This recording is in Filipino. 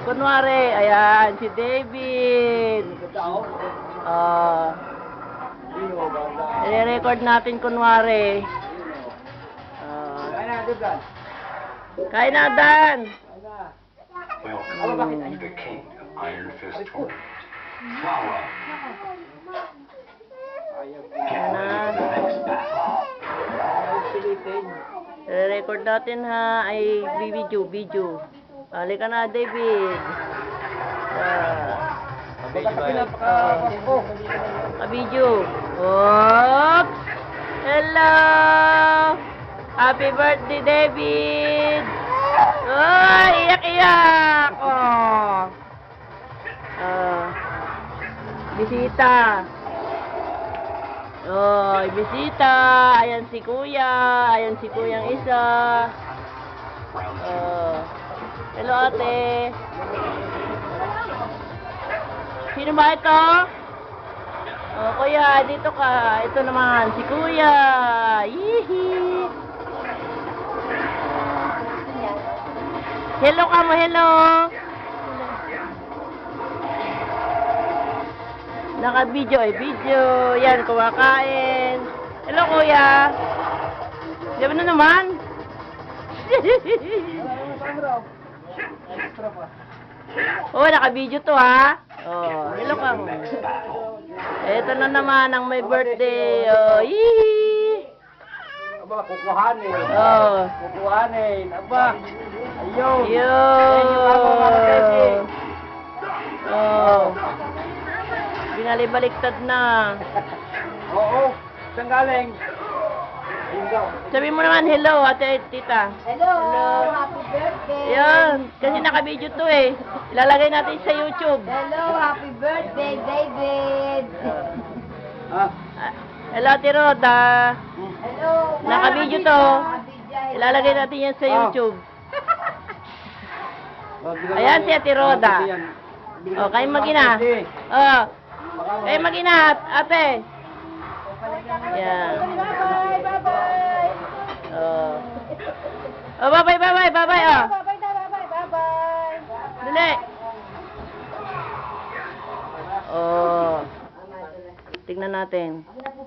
kunwari, ayan, si David. I-record natin kunwari. Kain na, Dan. Welcome to the king of Iron Fist Forge. Flower. Get ready for the next battle. I-record natin ha. Ay, video. Halika na, David. Video. Oops! Hello! Happy birthday, David! Oh, iyak-iyak! Oh. Bisita. Oh, bisita. Ayan si Kuya. Ayan si Kuyang isa. Hello, ate. Sino ba ito? Oh, Kuya, dito ka. Ito naman, si Kuya. Yihi. Hello ka mo, hello. Naka-video video. Yan, kumakain. Hello, Kuya. Diba na naman? Oh, naka-video to, ha? Oh, hello ka mo. Ito na naman ang may birthday. Oh, yee! Aba, kukuhanin. Oh. Kukuhanin. Aba. Ayun. Yun. Oh. Binalibaliktad na. Oo. Saan galing? Sabi mo naman hello, ate, tita. Hello, happy birthday. Yan, kasi naka-video to eh. Ilalagay natin sa YouTube. Hello, happy birthday, David. Ah. Hello, Ate Roda. Hello. Naka-video to. Ilalagay natin yan sa YouTube. Ayan si Ate Roda. Oh, kayo mag-ina. Oh, kayo mag-ina, ate. Yan. Bye-bye, bye-bye. Oh, bye-bye, oh. Bye-bye, bye-bye. Dali. Oh. Tignan natin.